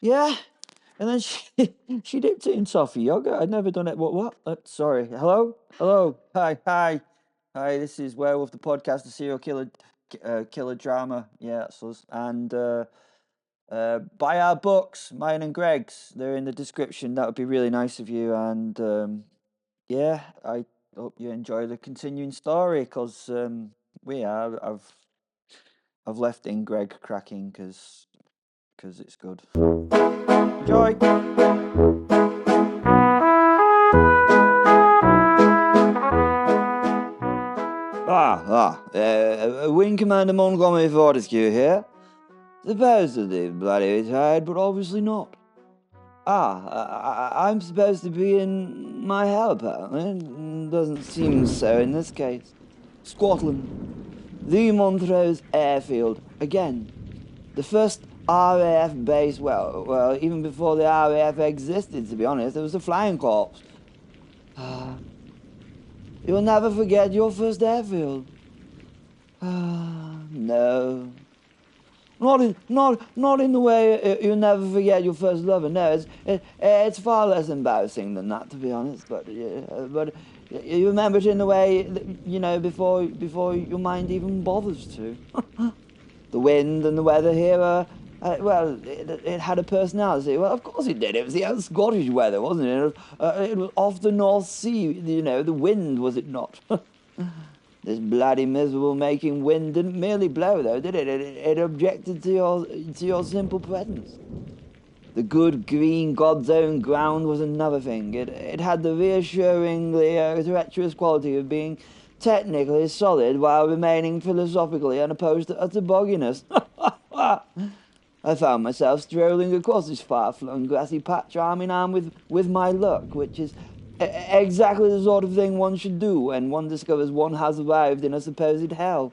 Yeah, and then she she dipped it in toffee yogurt. I'd never done it. What? Sorry. Hello. Hi. This is Werewolf, the podcast, the serial killer drama. Yeah, that's us. And buy our books, mine and Greg's. They're in the description. That would be really nice of you. And yeah, I hope you enjoy the continuing story because I've left in Greg cracking because it's good. Enjoy. Wing Commander Montgomery Fortescue here. Supposedly bloody retired, but obviously not. I'm supposed to be in my hell, apparently. Doesn't seem so in this case. Scotland. The Montrose Airfield. Again. The first RAF base, well, even before the RAF existed, to be honest, it was a flying corps. You'll never forget your first airfield. No. Not in the way you'll never forget your first lover. No, it's far less embarrassing than that, to be honest. But you remember it in the way before your mind even bothers to. The wind and the weather here, it had a personality. Well, of course it did. It was the old Scottish weather, wasn't it? It was off the North Sea. The wind, was it not? This bloody miserable making wind didn't merely blow, though, did it? It objected to your simple presence. The good green God's own ground was another thing. It had the reassuringly treacherous quality of being technically solid while remaining philosophically unopposed to utter bogginess. I found myself strolling across this far-flung grassy patch arm in arm with my luck, which is exactly the sort of thing one should do when one discovers one has arrived in a supposed hell.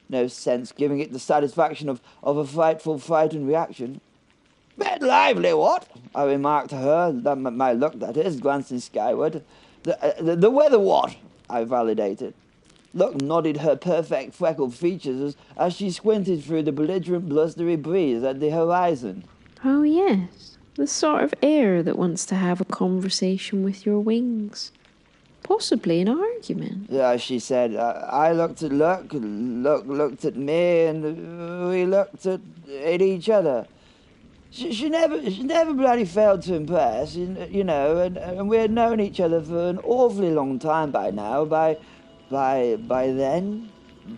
No sense giving it the satisfaction of a frightful frightened reaction. "Bit lively, what?" I remarked to her, my luck that is, glancing skyward. The weather what?" I validated. Luck nodded her perfect freckled features as she squinted through the belligerent blustery breeze at the horizon. "Oh yes. The sort of air that wants to have a conversation with your wings. Possibly an argument." Yeah, she said. I looked at Luck looked at me, and we looked at each other. She never bloody failed to impress, and we had known each other for an awfully long time by now, by then,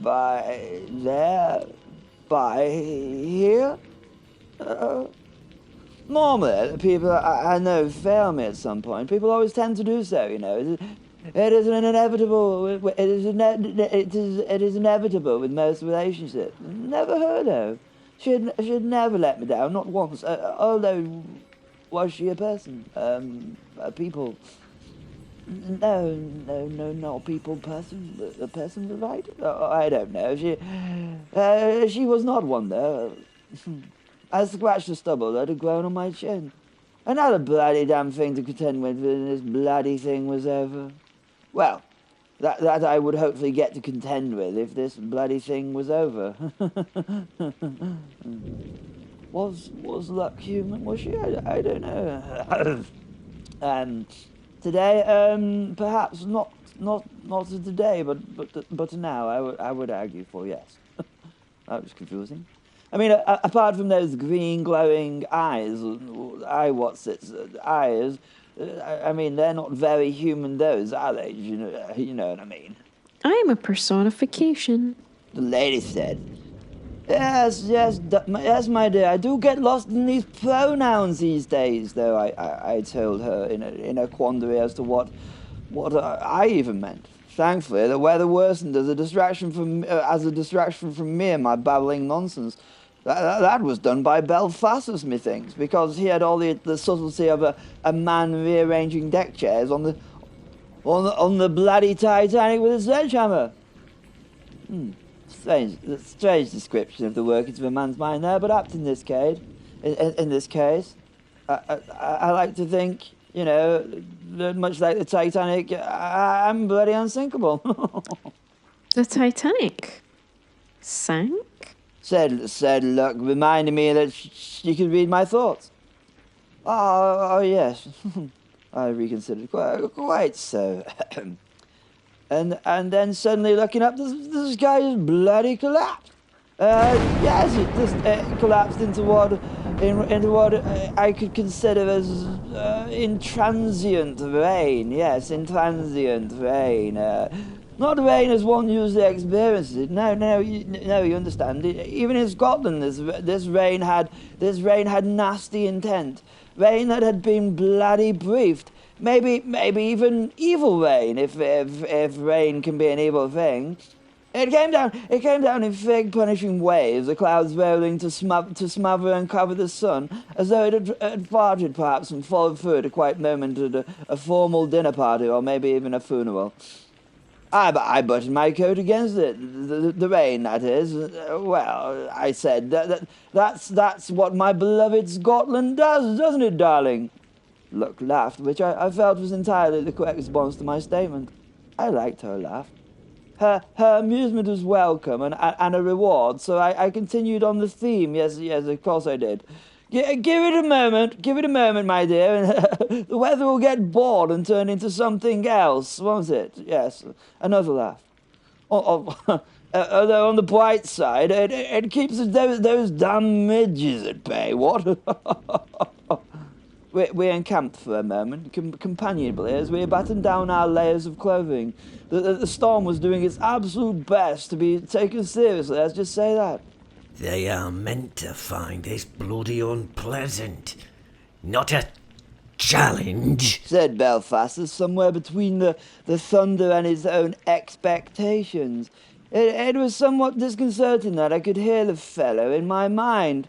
by there, by here. Normally, people I know fail me at some point. People always tend to do so, It is an inevitable. It is inevitable with most relationships. Never heard of. She'd never let me down, not once. Although, was she a person? A people? No, not a people person. A person with right? I don't know. She was not one though. I scratched the stubble that had grown on my chin. Another bloody damn thing to contend with when this bloody thing was over. Well, that I would hopefully get to contend with if this bloody thing was over. Was Luck human? Was she? I don't know. Today, perhaps not today, but now I would argue for yes. That was confusing. I mean, apart from those green glowing eyes, eyes. I mean, they're not very human, those, are they? You know what I mean? "I am a personification," the lady said. Yes, my dear. I do get lost in these pronouns these days, though. I told her in a quandary as to what I even meant. Thankfully, the weather worsened as a distraction from me and my babbling nonsense. That was done by Belphastus, methinks, because he had all the subtlety of a man rearranging deck chairs on the bloody Titanic with a sledgehammer. Strange description of the workings of a man's mind there, but apt in this case. In this case, I like to think, much like the Titanic, I'm bloody unsinkable. "The Titanic sank?" Said Luck, reminding me that she could read my thoughts. Oh, yes. I reconsidered. Quite so. and then suddenly looking up, the sky just bloody collapsed. Yes, it just collapsed into what I could consider as intransient rain. Yes, intransient rain. Not rain as one usually experiences it. No, you understand. Even in Scotland, this rain had nasty intent. Rain that had been bloody briefed. Maybe even evil rain, if rain can be an evil thing. It came down in thick, punishing waves, the clouds rolling to smother and cover the sun, as though it had farted perhaps and followed through at a quiet moment at a formal dinner party or maybe even a funeral. I buttoned my coat against it, the rain, that is. Well, I said, that's what my beloved Scotland does, doesn't it, darling? Look laughed, which I felt was entirely the correct response to my statement. I liked her laugh. Her amusement was welcome and a reward, so I continued on the theme. Yes, of course I did. Give it a moment, my dear, and the weather will get bored and turn into something else, won't it? Yes, another laugh. Although on the bright side, it keeps those damn midges at bay, what? We encamped for a moment, companionably, as we battened down our layers of clothing. The storm was doing its absolute best to be taken seriously, let's just say that. They are meant to find this bloody unpleasant, not a challenge, said Belphastus, somewhere between the thunder and his own expectations. It was somewhat disconcerting that I could hear the fellow in my mind.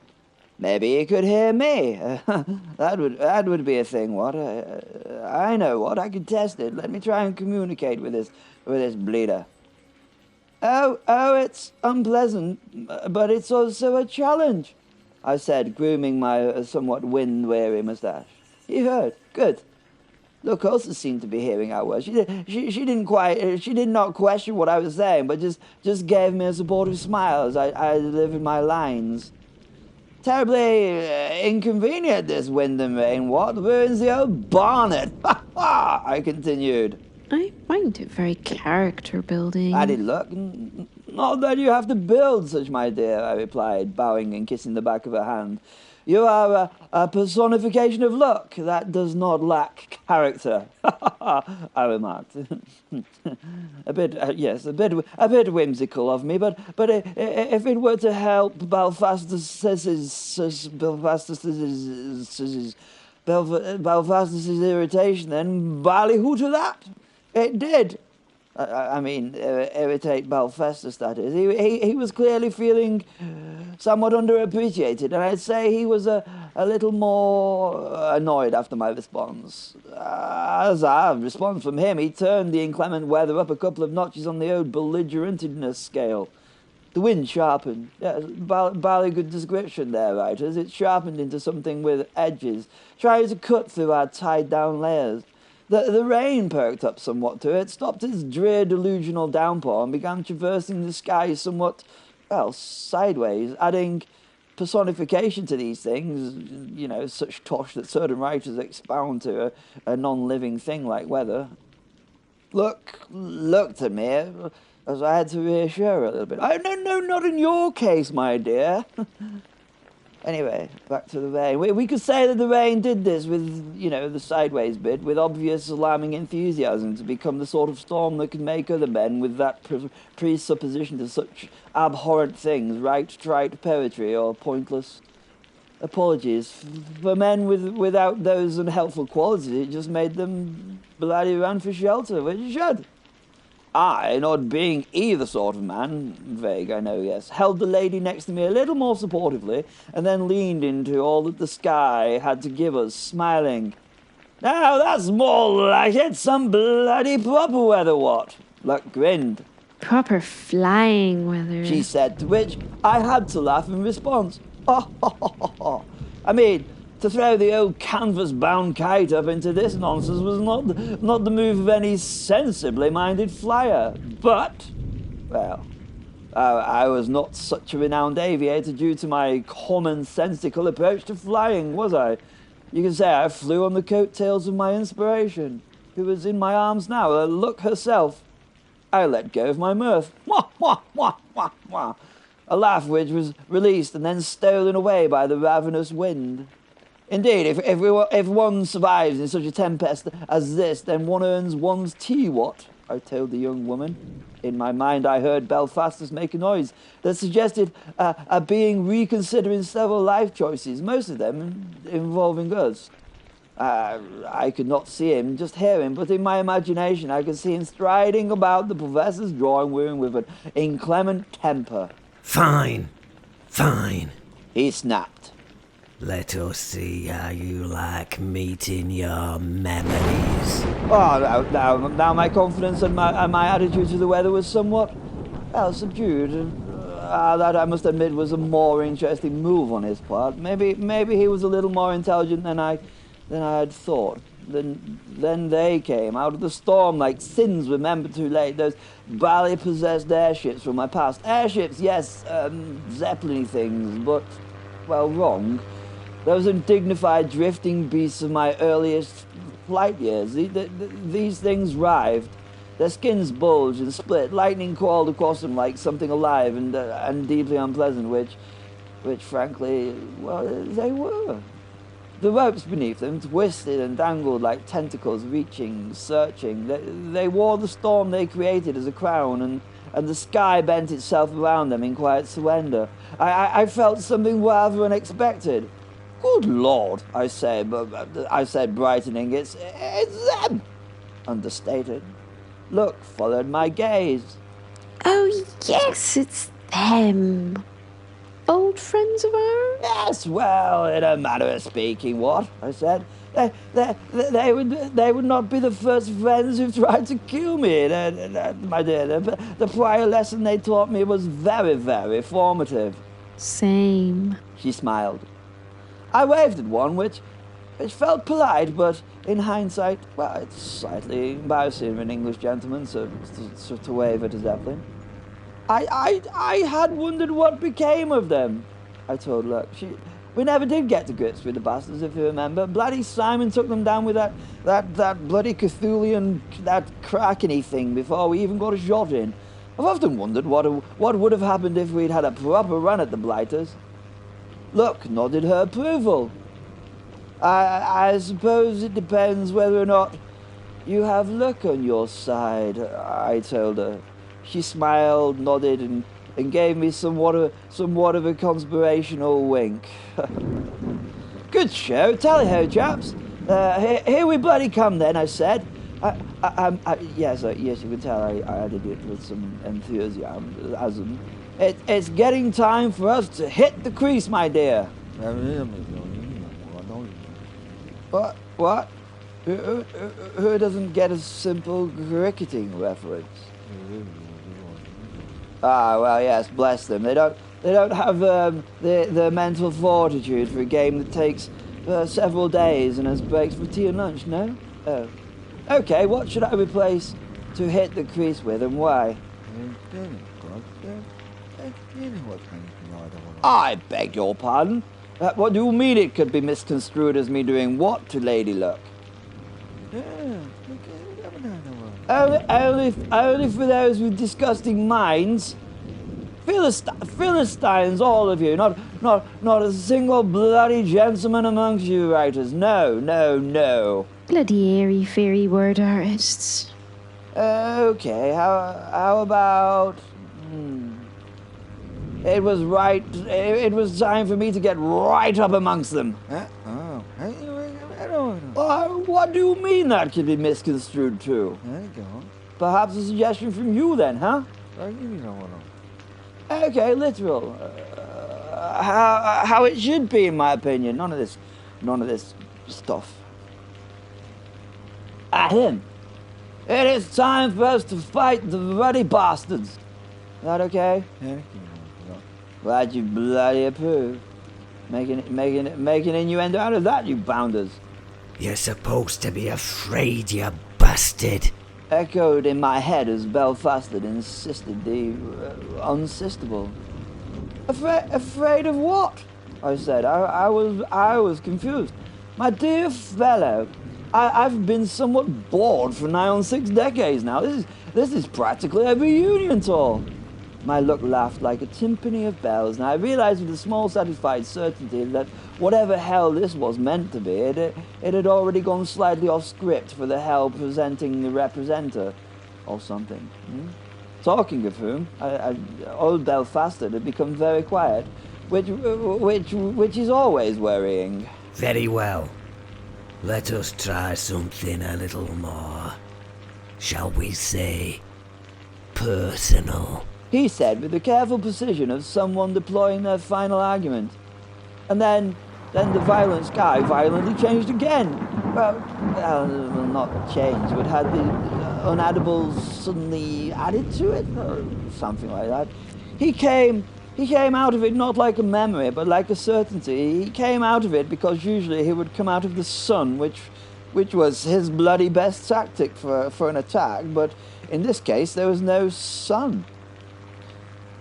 Maybe he could hear me. That would be a thing, what? I know what, I could test it. Let me try and communicate with this bleeder. Oh, it's unpleasant, but it's also a challenge, I said, grooming my somewhat wind-weary moustache. You heard. Good. Look, also seemed to be hearing our words. She did not question what I was saying, but just gave me a supportive smile as I delivered my lines. Terribly inconvenient, this wind and rain. What ruins the old barnet? Ha ha! I continued. I find it very character building. Added look. Not that you have to build such, my dear, I replied, bowing and kissing the back of her hand. You are a personification of luck that does not lack character. I remarked. a bit whimsical of me, but if it were to help Belphastus's irritation, then ballyhoo to that. It did. I mean, irritate Belphastus, that is. He was clearly feeling somewhat underappreciated, and I'd say he was a little more annoyed after my response. As a response from him, he turned the inclement weather up a couple of notches on the old belligerentedness scale. The wind sharpened. Yeah, bally good description there, writers. It sharpened into something with edges, trying to cut through our tied-down layers. The rain perked up somewhat to it, stopped its drear delusional downpour, and began traversing the sky somewhat, well, sideways, adding personification to these things, you know, such tosh that certain writers expound to a non-living thing like weather. Looked at me, as I had to reassure her a little bit. No, not in your case, my dear. Anyway, back to the rain. We could say that the rain did this with, you know, the sideways bit, with obvious alarming enthusiasm to become the sort of storm that could make other men with that presupposition to such abhorrent things write trite poetry or pointless apologies. For men without those unhelpful qualities, it just made them bloody run for shelter, which it should. I, not being either sort of man, vague, I know, yes, held the lady next to me a little more supportively, and then leaned into all that the sky had to give us, smiling. Now that's more like it, some bloody proper weather, what? Luck grinned. Proper flying weather, she said, to which I had to laugh in response. I mean, to throw the old canvas-bound kite up into this nonsense was not the move of any sensibly minded flyer. But, well, I was not such a renowned aviator due to my commonsensical approach to flying, was I? You can say I flew on the coattails of my inspiration, who was in my arms now, Look herself. I let go of my mirth. Wah, wah, wah, wah, wah. A laugh which was released and then stolen away by the ravenous wind. Indeed, if one survives in such a tempest as this, then one earns one's tea, what? I told the young woman. In my mind, I heard Belphastus make a noise that suggested a being reconsidering several life choices, most of them involving us. I could not see him, just hear him, but in my imagination I could see him striding about the professor's drawing room with an inclement temper. Fine, fine. He snapped. Let us see how you like meeting your memories. Oh, now my confidence and my attitude to the weather was somewhat, subdued. That I must admit was a more interesting move on his part. Maybe he was a little more intelligent than I had thought. Then they came out of the storm like sins remembered too late. Those bally-possessed airships from my past. Airships, yes, Zeppelin things, but, well, wrong. Those undignified drifting beasts of my earliest flight years. These things writhed. Their skins bulged and split. Lightning crawled across them like something alive and deeply unpleasant, which frankly, well, they were. The ropes beneath them twisted and dangled like tentacles, reaching, searching. They wore the storm they created as a crown, and the sky bent itself around them in quiet surrender. I felt something rather unexpected. Good Lord, I said, brightening. It's them! Understated. Look followed my gaze. Oh, yes, it's them. Old friends of ours? Yes, well, in a manner of speaking, what? I said. They would not be the first friends who tried to kill me. My dear, the prior lesson they taught me was very, very formative. Same. She smiled. I waved at one, which felt polite, but in hindsight, well, it's slightly embarrassing of an English gentleman to wave at a Zeppelin. I had wondered what became of them, I told Luck. We never did get to grips with the bastards, if you remember. Bloody Simon took them down with that bloody Cthulian, that Kraken-y thing before we even got a shot in. I've often wondered what would have happened if we'd had a proper run at the blighters. Luck nodded her approval. I suppose it depends whether or not you have luck on your side, I told her. She smiled, nodded, and gave me somewhat of a conspirational wink. Good show, tally-ho, chaps. Here we bloody come then, I said. Yes, you can tell I added it with some enthusiasm. It's getting time for us to hit the crease, my dear. What? Who doesn't get a simple cricketing reference? Well, yes, bless them. They don't have the mental fortitude for a game that takes several days and has breaks for tea and lunch, no? Oh. Okay, what should I replace to hit the crease with and why? I beg your pardon? What do you mean it could be misconstrued as me doing what to Lady Luck? Only for those with disgusting minds. Philistines, all of you. Not a single bloody gentleman amongst you writers. No. Bloody airy-fairy word artists. Okay, how about... It was time for me to get right up amongst them. What do you mean that could be misconstrued too? Perhaps a suggestion from you then, huh? Okay, literal. How it should be, in my opinion. None of this stuff. Him. It is time for us to fight the ruddy bastards. Is that okay? Glad you bloody approve. Making innuendo out of that, you bounders. You're supposed to be afraid, you bastard. Echoed in my head as Belphastus insisted the unsistable. Afraid of what? I said. I was confused. My dear fellow, I've been somewhat bored for nigh on 6 decades now. This is practically a reunion tour. My look laughed like a timpani of bells, and I realized with a small satisfied certainty that whatever hell this was meant to be, it had already gone slightly off script for the hell presenting the representer, or something. Talking of whom, old Belphastus had become very quiet, which is always worrying. Very well. Let us try something a little more, shall we say, personal. He said with the careful precision of someone deploying their final argument. And then the violent sky violently changed again. Well, not changed, but had the unaddables suddenly added to it, or something like that. He came out of it not like a memory, but like a certainty. He came out of it because usually he would come out of the sun, which was his bloody best tactic for an attack, but in this case there was no sun.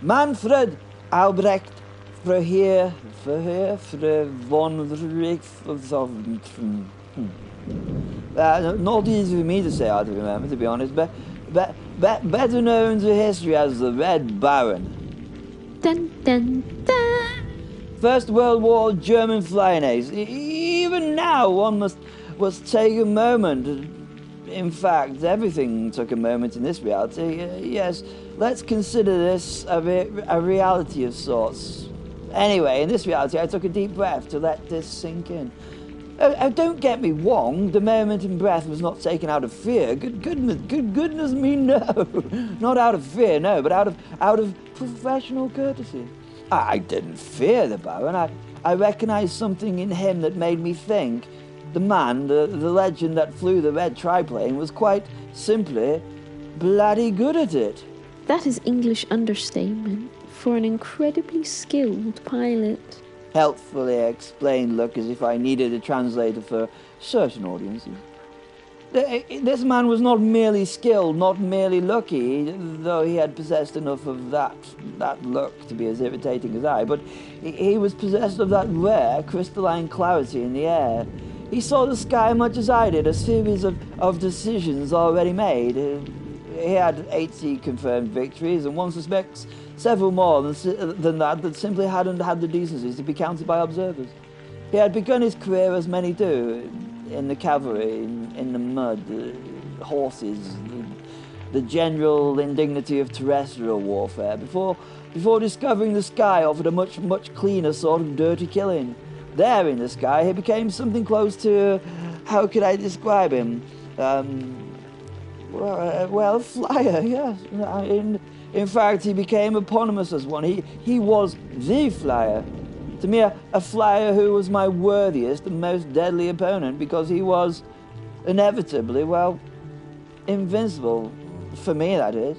Manfred Albrecht von Richthofen. Not easy for me to say how to remember, to be honest, but better known to history as the Red Baron. Dun dun dun. First World War German flying ace. Even now one must take a moment. In fact, everything took a moment in this reality. Yes, let's consider this a reality of sorts. Anyway, in this reality, I took a deep breath to let this sink in. Don't get me wrong, the moment in breath was not taken out of fear. Good goodness me, no. Not out of fear, no, but out of professional courtesy. I didn't fear the Baron. I recognized something in him that made me think. The man, the legend that flew the red triplane, was quite simply bloody good at it. That is English understatement for an incredibly skilled pilot. Helpfully explained, look, as if I needed a translator for certain audiences. This man was not merely skilled, not merely lucky, though he had possessed enough of that luck to be as irritating as I, but he was possessed of that rare crystalline clarity in the air. He saw the sky much as I did, a series of decisions already made. He had 80 confirmed victories, and one suspects several more than that simply hadn't had the decencies to be counted by observers. He had begun his career as many do, in the cavalry, in the mud, horses, the general indignity of terrestrial warfare, before discovering the sky offered a much cleaner sort of dirty killing. There in the sky, he became something close to, how could I describe him? Well, flyer, yes. In fact, he became eponymous as one. He was the flyer. To me, a flyer who was my worthiest and most deadly opponent because he was inevitably, well, invincible. For me, that is.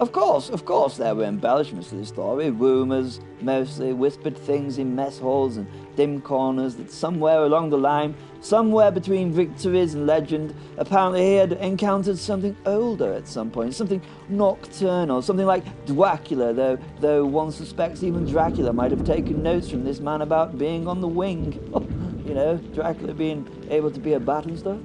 Of course, there were embellishments to the story, rumours, mostly whispered things in mess halls and dim corners that somewhere along the line, somewhere between victories and legend, apparently he had encountered something older at some point, something nocturnal, something like Dracula, though one suspects even Dracula might have taken notes from this man about being on the wing. You know, Dracula being able to be a bat and stuff.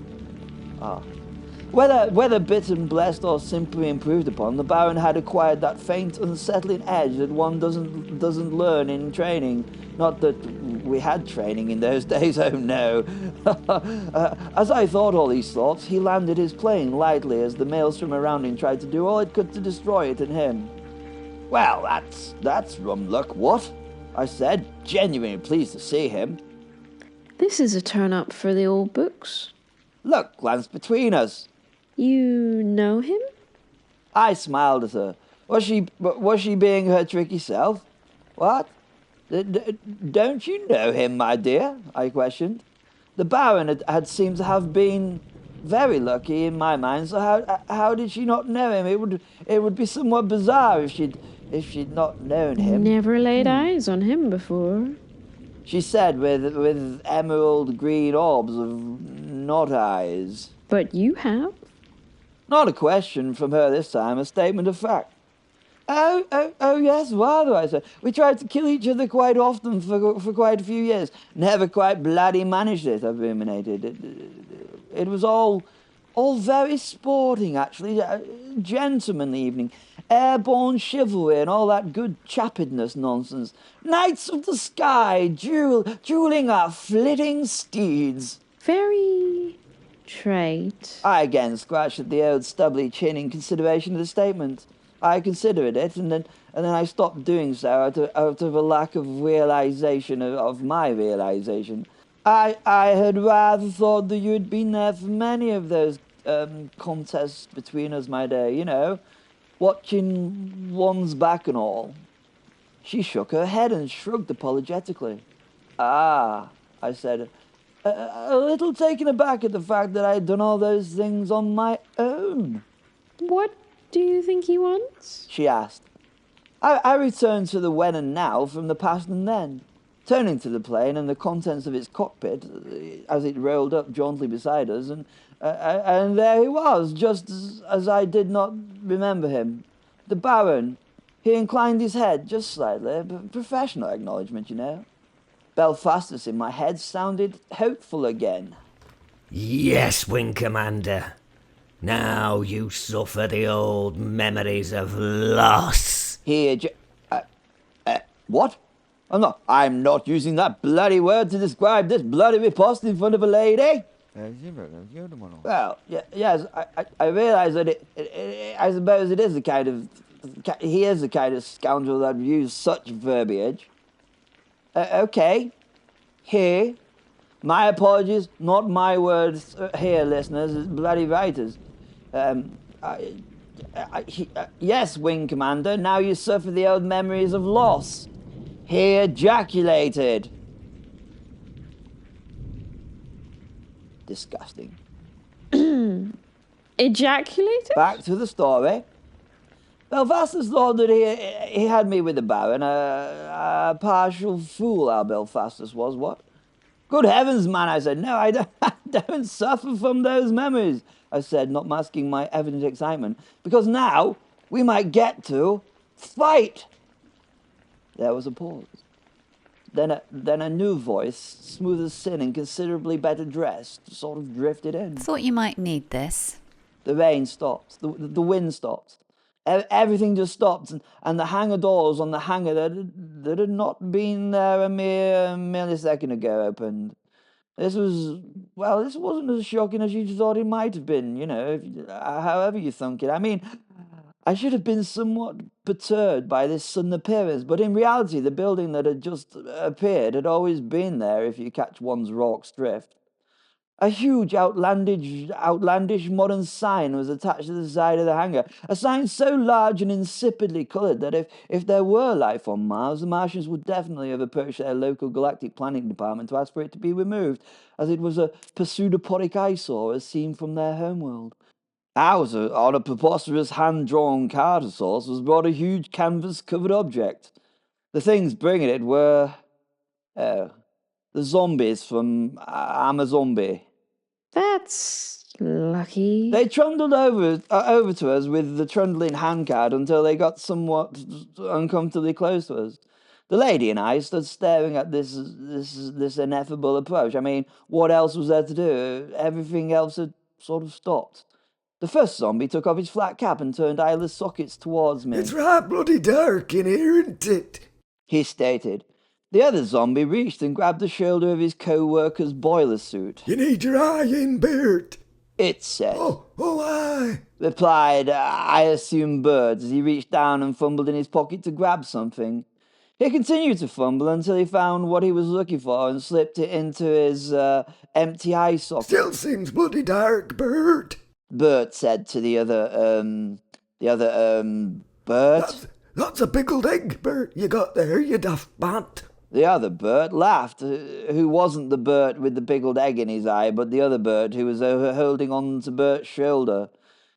Whether bitten, blessed, or simply improved upon, the Baron had acquired that faint, unsettling edge that one doesn't learn in training. Not that we had training in those days, oh no. As I thought all these thoughts, he landed his plane lightly as the maelstrom around him tried to do all it could to destroy it and him. Well, that's rum luck, what? I said, genuinely pleased to see him. This is a turn-up for the old books. Look, glance between us. You know him? I smiled at her. Was she being her tricky self? What? Don't you know him, my dear? I questioned. The Baron had seemed to have been very lucky in my mind, so how did she not know him? It would be somewhat bizarre if she'd not known him. Never laid eyes on him before. She said with emerald green orbs of not eyes. But you have? Not a question from her this time, a statement of fact. Oh, yes, rather, I said. We tried to kill each other quite often for quite a few years. Never quite bloody managed it, I ruminated. It was all very sporting, actually. Gentlemanly evening. Airborne chivalry and all that good chappedness nonsense. Knights of the sky, dueling our flitting steeds. Very trite. I again scratched at the old stubbly chin in consideration of the statement. I considered it, and then I stopped doing so out of a lack of realization of my realization. I had rather thought that you had been there for many of those contests between us, my dear, you know, watching one's back and all. She shook her head and shrugged apologetically. Ah, I said, a little taken aback at the fact that I had done all those things on my own. What do you think he wants? She asked. I returned to the when and now from the past and then, turning to the plane and the contents of its cockpit as it rolled up jauntily beside us, and there he was, just as I did not remember him. The Baron. He inclined his head just slightly, professional acknowledgement, you know. Belphastus in my head sounded hopeful again. Yes, Wing Commander. Now you suffer the old memories of loss. Here, what? I'm not using that bloody word to describe this bloody riposte in front of a lady. Well, yes, I realise that I suppose it is he is the kind of scoundrel that would use such verbiage. Okay, here, my apologies, not my words here, listeners, it's bloody writers. Yes, Wing Commander, now you suffer the old memories of loss. He ejaculated. Disgusting. Ejaculated? Back to the story. Belphastus thought that he had me with the Baron. A partial fool, our Belphastus was, what? Good heavens, man, I said. No, I don't suffer from those memories, I said, not masking my evident excitement. Because now we might get to fight. There was a pause. Then a new voice, smooth as sin and considerably better dressed, sort of drifted in. Thought you might need this. The rain stopped. The wind stopped. Everything just stopped, and the hangar doors on the hangar that had not been there a mere millisecond ago opened. This wasn't as shocking as you thought it might have been, you know, however you thunk it. I mean, I should have been somewhat perturbed by this sudden appearance, but in reality, the building that had just appeared had always been there if you catch one's Rorke's drift. A huge, outlandish modern sign was attached to the side of the hangar. A sign so large and insipidly coloured that if there were life on Mars, the Martians would definitely have approached their local galactic planning department to ask for it to be removed, as it was a pseudopodic eyesore as seen from their homeworld. Ours, on a preposterous hand-drawn card of sorts, was brought a huge canvas-covered object. The things bringing it were... the zombies from Amazombie. That's lucky. They trundled over to us with the trundling handcart until they got somewhat uncomfortably close to us. The lady and I stood staring at this ineffable approach. I mean, what else was there to do? Everything else had sort of stopped. The first zombie took off his flat cap and turned eyeless sockets towards me. It's right bloody dark in here, isn't it? He stated. The other zombie reached and grabbed the shoulder of his co-worker's boiler suit. You need your eye in, Bert. It said. Oh, aye. Replied, I assume Bert, as he reached down and fumbled in his pocket to grab something. He continued to fumble until he found what he was looking for and slipped it into his empty eye socket. Still seems bloody dark, Bert. Bert said to the other, Bert. That's a pickled egg, Bert, you got there, you daft bat. The other Bert laughed, who wasn't the Bert with the pickled egg in his eye, but the other Bert who was holding on to Bert's shoulder.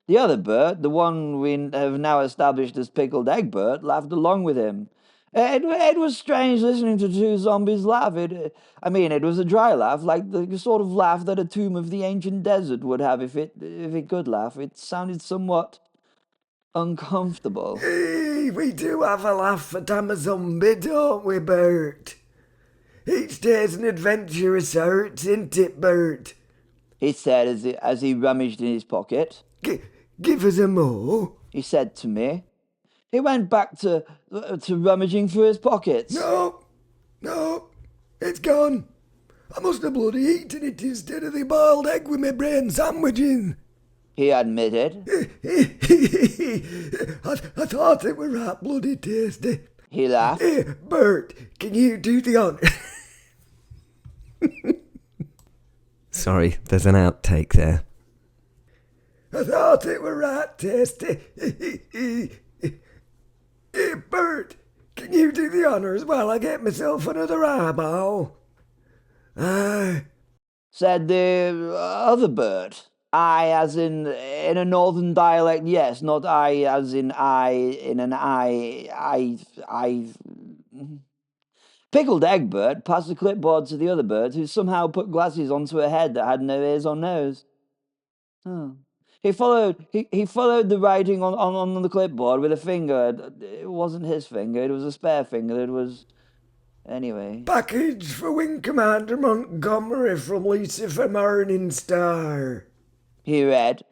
The other Bert, the one we have now established as Pickled Egg Bert, laughed along with him. It was strange listening to two zombies laugh. It was a dry laugh, like the sort of laugh that a tomb of the ancient desert would have if it could laugh. It sounded somewhat uncomfortable. Hey, we do have a laugh at Amazombie, don't we, Bert? Each day's an adventurous art, isn't it, Bert? He said as he rummaged in his pocket. Give us a more. He said to me. He went back to rummaging through his pockets. No, it's gone. I must have bloody eaten it instead of the boiled egg with my brain sandwich in. He admitted. I thought it were right bloody tasty. He laughed. Bert, can you do the honour? Sorry, there's an outtake there. I thought it were right tasty. Bert, can you do the honours while I get myself another eyeball? Aye, said the other bird. I as in a northern dialect, yes, not I as in I in an I. Pickled egg bird passed the clipboard to the other bird, who somehow put glasses onto her head that had no ears or nose. Oh. He followed the writing on the clipboard with a finger. It wasn't his finger, it was a spare finger. It was... Anyway. Package for Wing Commander Montgomery from Lucifer Morning Star. He read.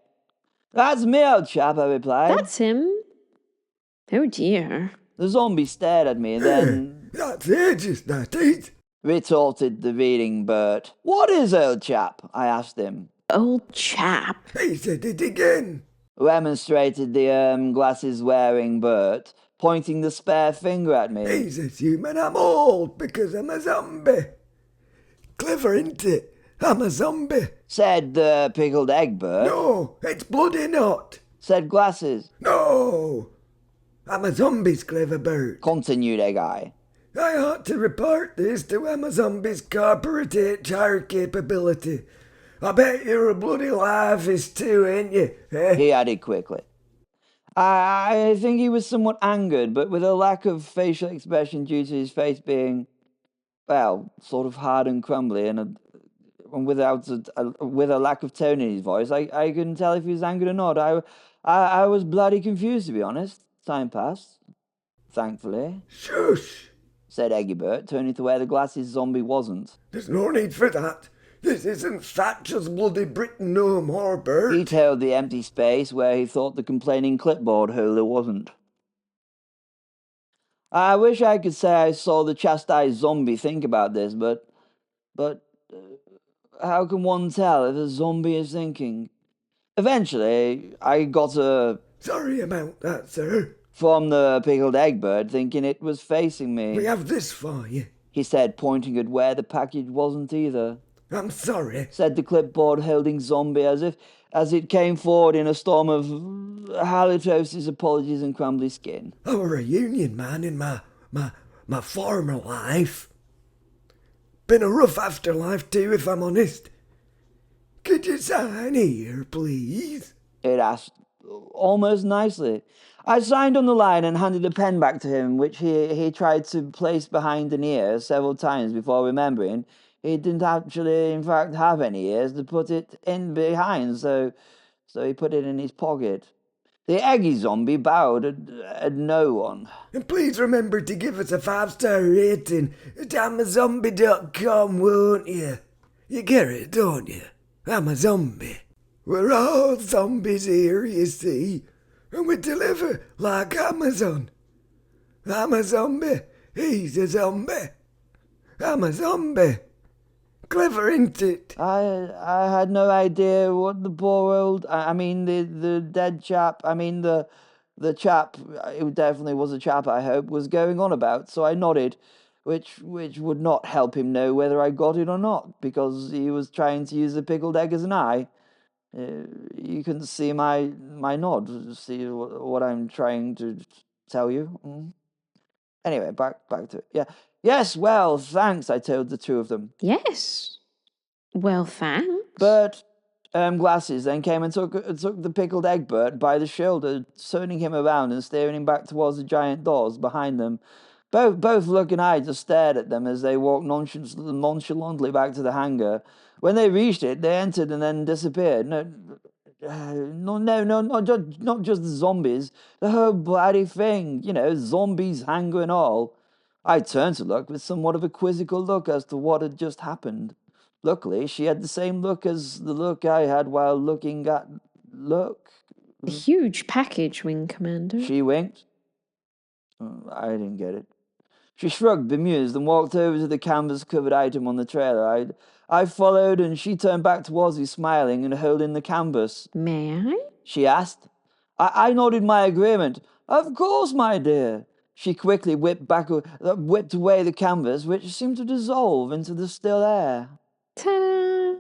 That's me, old chap, I replied. That's him. Oh dear. The zombie stared at me, then... That's ages, that it? Retorted the reading bird. What is old chap? I asked him. Old chap. He said it again. Remonstrated the glasses-wearing bird, pointing the spare finger at me. He's assuming I'm old because I'm a zombie. Clever, ain't it? I'm a zombie. Said the pickled egg bird. No, it's bloody not. Said glasses. No, I'm a zombie's clever bird. Continued Egg Eye. I ought to report this to Amazombie's corporate HR capability. I bet you're a bloody livist too, ain't you? Eh? He added quickly. I think he was somewhat angered, but with a lack of facial expression due to his face being, well, sort of hard and crumbly, and with a lack of tone in his voice. I couldn't tell if he was angered or not. I was bloody confused, to be honest. Time passed. Thankfully. Shush, said Eggibert, turning to where the glasses zombie wasn't. There's no need for that. This isn't Thatcher's bloody Britain no more, Bert. He told the empty space where he thought the complaining clipboard holder wasn't. I wish I could say I saw the chastised zombie think about this, but how can one tell if a zombie is thinking? Eventually, I got a... Sorry about that, sir. From the pickled egg bird, thinking it was facing me. We have this for you, he said, pointing at where the package wasn't either. I'm sorry, said the clipboard holding zombie as it came forward in a storm of halitosis, apologies and crumbly skin. I were a union man in my former life. Been a rough afterlife too, if I'm honest. Could you sign here, please? It asked, almost nicely. I signed on the line and handed a pen back to him, which he tried to place behind an ear several times before remembering he didn't actually, in fact, have any ears to put it in behind, so he put it in his pocket. The eggy zombie bowed at no one. And please remember to give us a 5-star rating at Amazombie.com, won't you? You get it, don't you? I'm a zombie. We're all zombies here, you see, and we deliver like Amazon. I'm a zombie. He's a zombie. I'm a zombie. Clever, ain't it? I had no idea what the poor old... the dead chap... the chap... It definitely was a chap, I hope, was going on about, so I nodded, which would not help him know whether I got it or not, because he was trying to use the pickled egg as an eye. You can see my nod, see what I'm trying to tell you. Anyway, back to it. Yeah. Yes, well, thanks, I told the two of them. Yes. Well, thanks. But Glasses then came and took the pickled egg bird by the shoulder, turning him around and steering him back towards the giant doors behind them. Both Luck and I just stared at them as they walked nonchalantly back to the hangar. When they reached it, they entered and then disappeared. No, No, not just the zombies. The whole bloody thing. You know, zombies, hangar and all. I turned to look with somewhat of a quizzical look as to what had just happened. Luckily, she had the same look as the look I had while looking at... Look. A huge package, Wing Commander. She winked. I didn't get it. She shrugged, bemused, and walked over to the canvas-covered item on the trailer. I followed, and she turned back towards me, smiling and holding the canvas. May I? She asked. I nodded my agreement. Of course, my dear. She quickly whipped away the canvas, which seemed to dissolve into the still air. Ta-da!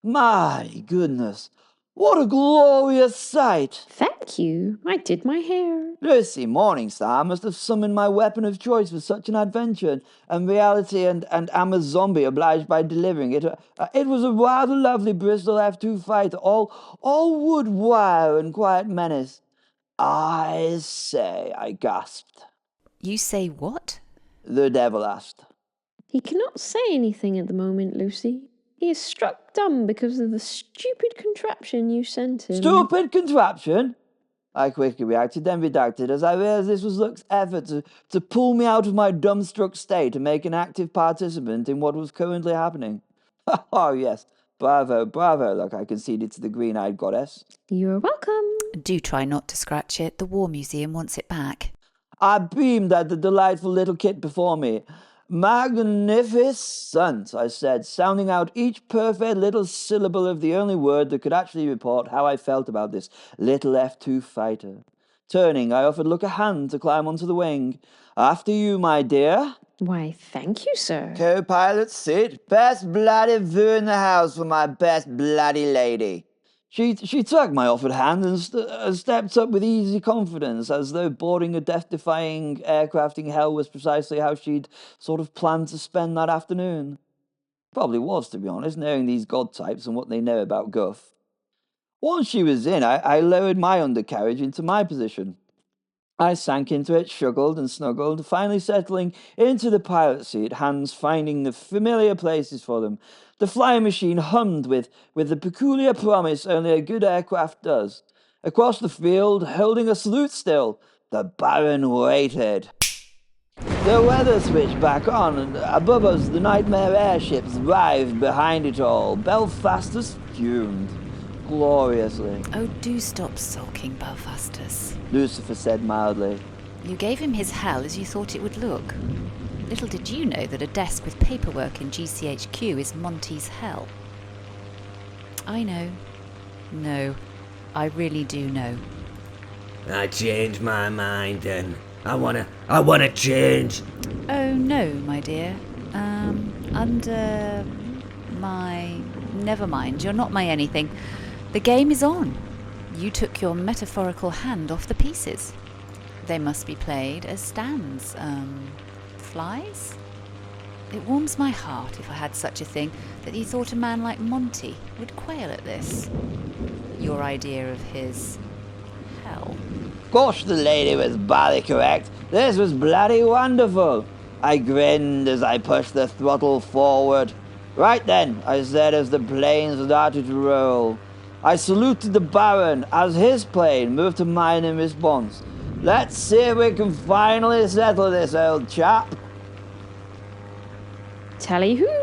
My goodness, what a glorious sight! Thank you. I did my hair. Lucy Morningstar must have summoned my weapon of choice for such an adventure, and reality and Amazombie obliged by delivering it. It was a rather lovely Bristol F.2 Fighter, all wood wire and quiet menace. I say, I gasped. You say what? The devil asked. He cannot say anything at the moment, Lucy. He is struck dumb because of the stupid contraption you sent him. Stupid contraption? I quickly reacted, then redacted, as I realized this was Luke's effort to pull me out of my dumbstruck state and make an active participant in what was currently happening. Oh, yes. Bravo, Luke, I conceded to the green-eyed goddess. You're welcome. Do try not to scratch it. The War Museum wants it back. I beamed at the delightful little kit before me. Magnificent, I said, sounding out each perfect little syllable of the only word that could actually report how I felt about this little F-2 fighter. Turning, I offered Luke a hand to climb onto the wing. After you, my dear. Why, thank you, sir. Co-pilot seat. Best bloody view in the house for my best bloody lady. She took my offered hand and stepped up with easy confidence, as though boarding a death-defying aircraft in hell was precisely how she'd sort of planned to spend that afternoon. Probably was, to be honest, knowing these god types and what they know about guff. Once she was in, I lowered my undercarriage into my position. I sank into it, struggled and snuggled, finally settling into the pilot seat, hands finding the familiar places for them. The flying machine hummed with the peculiar promise only a good aircraft does. Across the field, holding a salute still, the Baron waited. The weather switched back on, and above us the nightmare airships writhed behind it all. Belphastus fumed gloriously. Oh, do stop sulking, Belphastus. Lucifer said mildly. You gave him his hell as you thought it would look. Little did you know that a desk with paperwork in GCHQ is Monty's hell. I know. No, I really do know. I changed my mind then. I wanna change. Oh no, my dear. Under my... Never mind, you're not my anything. The game is on. You took your metaphorical hand off the pieces. They must be played as stands. Flies? It warms my heart, if I had such a thing, that you thought a man like Monty would quail at this. Your idea of his... hell. Gosh, the lady was bloody correct. This was bloody wonderful. I grinned as I pushed the throttle forward. Right then, I said as the plane started to roll. I saluted the Baron as his plane moved to mine in response. Let's see if we can finally settle this, old chap. Tally-hoo!